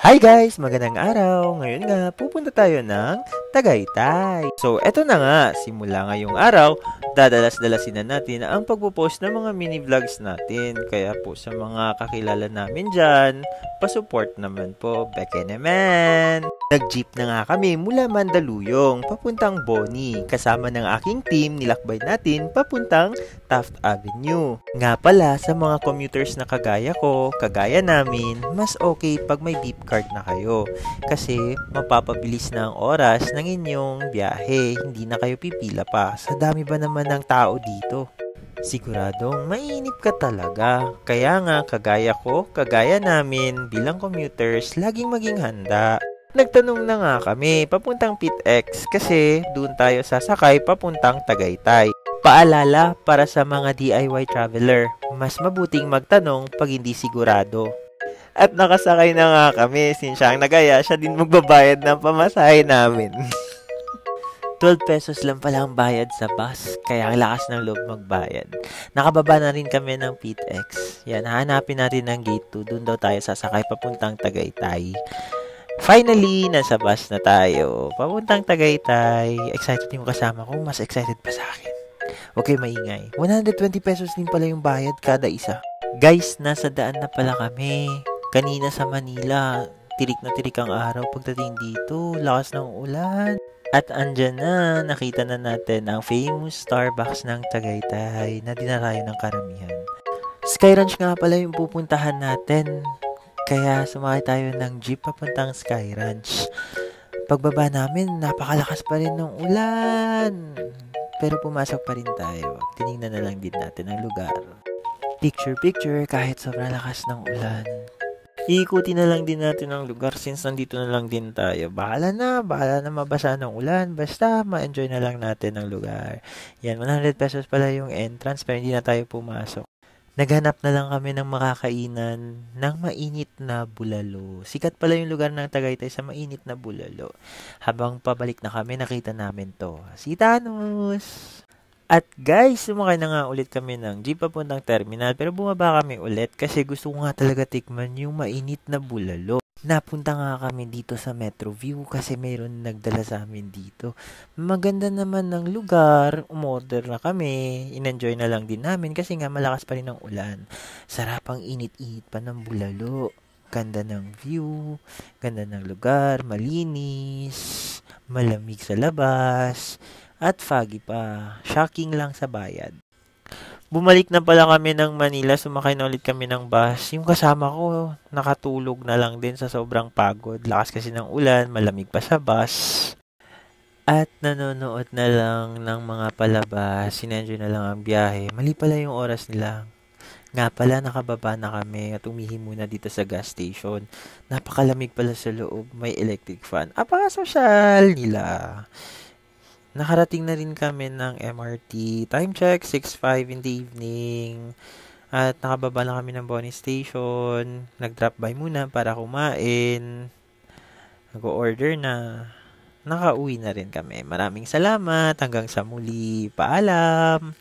Hi guys! Magandang araw! Ngayon nga, pupunta tayo ng Tagaytay. So, eto na nga, simula ngayong araw, dadalas-dalasin na natin ang pagpo-post ng mga mini vlogs natin. Kaya po sa mga kakilala namin dyan, pa-support naman po, beke naman! Nag-jeep na nga kami mula Mandaluyong, papuntang Boni. Kasama ng aking team, nilakbay natin papuntang Taft Avenue. Nga pala, sa mga commuters na kagaya ko, kagaya namin, mas okay pag may beep card na kayo. Kasi mapapabilis na ang oras ng inyong biyahe. Hindi na kayo pipila pa. Sa dami ba naman ng tao dito? Siguradong mainip ka talaga. Kaya nga, kagaya ko, kagaya namin, bilang commuters, laging maging handa. Nagtanong na nga kami, papuntang PitX, kasi doon tayo sasakay papuntang Tagaytay. Paalala para sa mga DIY traveler, mas mabuting magtanong pag hindi sigurado. At nakasakay na nga kami, since siya ang nagaya, siya din magbabayad ng pamasahe namin. 12 pesos lang pala ang bayad sa bus, kaya ang lakas ng loob magbayad. Nakababa na rin kami ng PitX. Yan, hahanapin natin ang gate 2, doon daw tayo sasakay papuntang Tagaytay. Finally, nasa bus na tayo. Papuntang Tagaytay. Excited yung kasama ko. Mas excited pa sa akin. Okay, maingay. 120 pesos din pala yung bayad kada isa. Guys, nasa daan na pala kami. Kanina sa Manila, tirik na tirik ang araw. Pagdating dito, lakas ng ulan. At andyan na, nakita na natin ang famous Starbucks ng Tagaytay na dinarayo ng karamihan. Sky Ranch nga pala yung pupuntahan natin. Kaya sumakay tayo ng jeep papuntang Sky Ranch. Pagbaba namin, napakalakas pa rin ng ulan. Pero pumasok pa rin tayo. Tinignan na lang din natin ang lugar. Picture kahit sobrang lakas ng ulan. Iikutin na lang din natin ang lugar since nandito na lang din tayo. Bahala na mabasa ng ulan. Basta ma-enjoy na lang natin ang lugar. Yan, 100 pesos pala yung entrance pero hindi na tayo pumasok. Naghanap na lang kami ng makakainan ng mainit na bulalo. Sikat pala yung lugar ng Tagaytay sa mainit na bulalo. Habang pabalik na kami, nakita namin to. Si Thanos! At guys, sumakay na nga ulit kami ng jeep papuntang terminal. Pero bumaba kami ulit kasi gusto ko nga talaga tikman yung mainit na bulalo. Napunta nga kami dito sa Metroview kasi mayroon nagdala sa amin dito. Maganda naman ng lugar, umorder na kami, in-enjoy na lang din namin kasi nga malakas pa rin ang ulan. Sarap ang init-init pa ng bulalo. Ganda ng view, ganda ng lugar, malinis, malamig sa labas, at foggy pa. Shocking lang sa bayad. Bumalik na pala kami ng Manila, sumakay na ulit kami ng bus. Yung kasama ko, nakatulog na lang din sa sobrang pagod. Lakas kasi ng ulan, malamig pa sa bus. At nanonood na lang ng mga palabas, sinenjoy na lang ang biyahe. Mali pala yung oras nila. Nga pala, nakababa na kami at umihi muna dito sa gas station. Napakalamig pala sa loob, may electric fan. Apaka-sosyal nila. Nakarating na rin kami ng MRT. Time check, 6:05 in the evening. At nakababa na kami ng Boni Station. Nag-drop by muna para kumain. Nag-order na. Nakauwi na rin kami. Maraming salamat. Hanggang sa muli. Paalam!